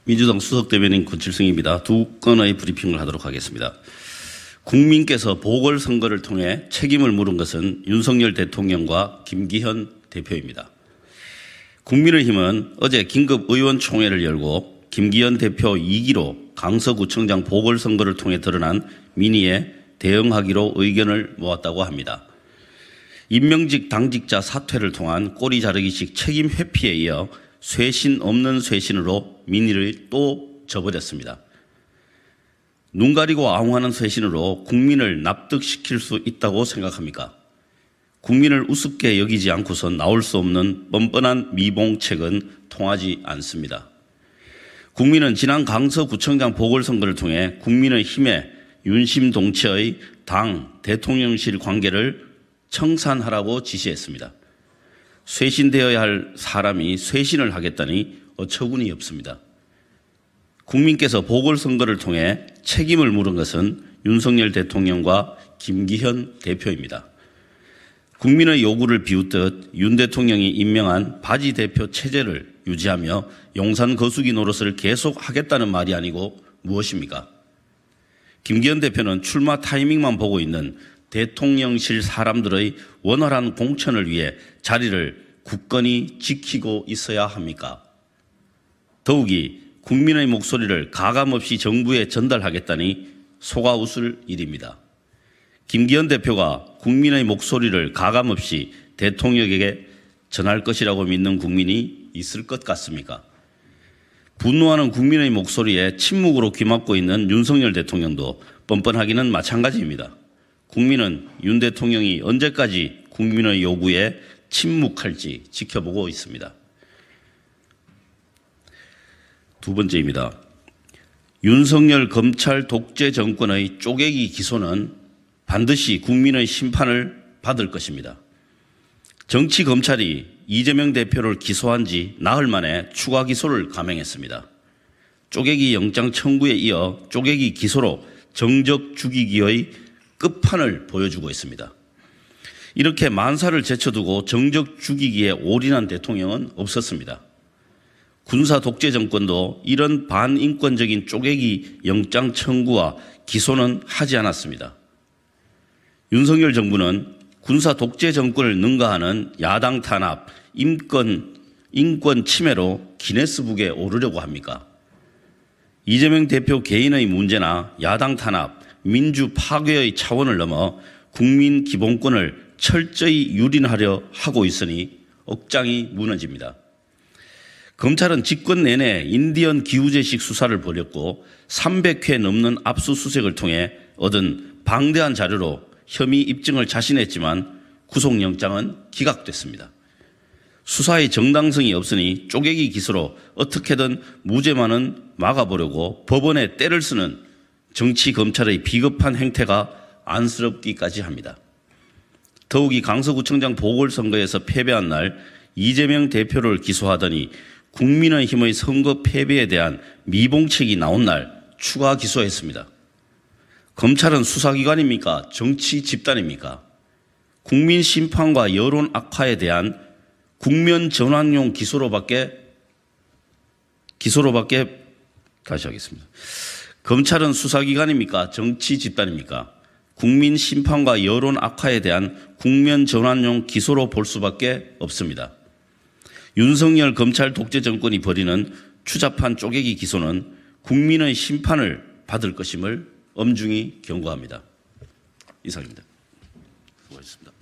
민주당 수석대변인 권칠승입니다. 두 건의 브리핑을 하도록 하겠습니다. 국민께서 보궐선거를 통해 책임을 물은 것은 윤석열 대통령과 김기현 대표입니다. 국민의힘은 어제 긴급의원총회를 열고 김기현 대표 2기로 강서구청장 보궐선거를 통해 드러난 민의에 대응하기로 의견을 모았다고 합니다. 임명직 당직자 사퇴를 통한 꼬리 자르기식 책임 회피에 이어 쇄신 없는 쇄신으로 민의를 또 져버렸습니다. 눈 가리고 아웅하는 쇄신으로 국민을 납득시킬 수 있다고 생각합니까? 국민을 우습게 여기지 않고선 나올 수 없는 뻔뻔한 미봉책은 통하지 않습니다. 국민은 지난 강서구청장 보궐선거를 통해 국민의힘의 윤심동체의 당 대통령실 관계를 청산하라고 지시했습니다. 쇄신되어야 할 사람이 쇄신을 하겠다니 어처구니 없습니다. 국민께서 보궐선거를 통해 책임을 물은 것은 윤석열 대통령과 김기현 대표입니다. 국민의 요구를 비웃듯 윤 대통령이 임명한 바지 대표 체제를 유지하며 용산 거수기 노릇을 계속하겠다는 말이 아니고 무엇입니까? 김기현 대표는 출마 타이밍만 보고 있는 대통령실 사람들의 원활한 공천을 위해 자리를 굳건히 지키고 있어야 합니까? 더욱이 국민의 목소리를 가감없이 정부에 전달하겠다니 속아 웃을 일입니다. 김기현 대표가 국민의 목소리를 가감없이 대통령에게 전할 것이라고 믿는 국민이 있을 것 같습니까? 분노하는 국민의 목소리에 침묵으로 귀막고 있는 윤석열 대통령도 뻔뻔하기는 마찬가지입니다. 국민은 윤 대통령이 언제까지 국민의 요구에 침묵할지 지켜보고 있습니다. 두 번째입니다. 윤석열 검찰 독재 정권의 쪼개기 기소는 반드시 국민의 심판을 받을 것입니다. 정치 검찰이 이재명 대표를 기소한 지 나흘 만에 추가 기소를 감행했습니다. 쪼개기 영장 청구에 이어 쪼개기 기소로 정적 죽이기의 끝판을 보여주고 있습니다. 이렇게 만사를 제쳐두고 정적 죽이기에 올인한 대통령은 없었습니다. 군사 독재 정권도 이런 반인권적인 쪼개기 영장 청구와 기소는 하지 않았습니다. 윤석열 정부는 군사 독재 정권을 능가하는 야당 탄압, 인권 침해로 기네스북에 오르려고 합니까? 이재명 대표 개인의 문제나 야당 탄압, 민주 파괴의 차원을 넘어 국민 기본권을 철저히 유린하려 하고 있으니 억장이 무너집니다. 검찰은 집권 내내 인디언 기우제식 수사를 벌였고 300회 넘는 압수수색을 통해 얻은 방대한 자료로 혐의 입증을 자신했지만 구속영장은 기각됐습니다. 수사의 정당성이 없으니 쪼개기 기소로 어떻게든 무죄만은 막아보려고 법원에 때를 쓰는 정치 검찰의 비겁한 행태가 안쓰럽기까지 합니다. 더욱이 강서구청장 보궐선거에서 패배한 날 이재명 대표를 기소하더니 국민의힘의 선거 패배에 대한 미봉책이 나온 날 추가 기소했습니다. 검찰은 수사기관입니까? 정치 집단입니까? 국민 심판과 여론 악화에 대한 국면 전환용 기소로밖에 다시 하겠습니다. 검찰은 수사기관입니까? 정치 집단입니까? 국민 심판과 여론 악화에 대한 국면 전환용 기소로 볼 수밖에 없습니다. 윤석열 검찰 독재 정권이 벌이는 추잡한 쪼개기 기소는 국민의 심판을 받을 것임을 엄중히 경고합니다. 이상입니다. 수고하셨습니다.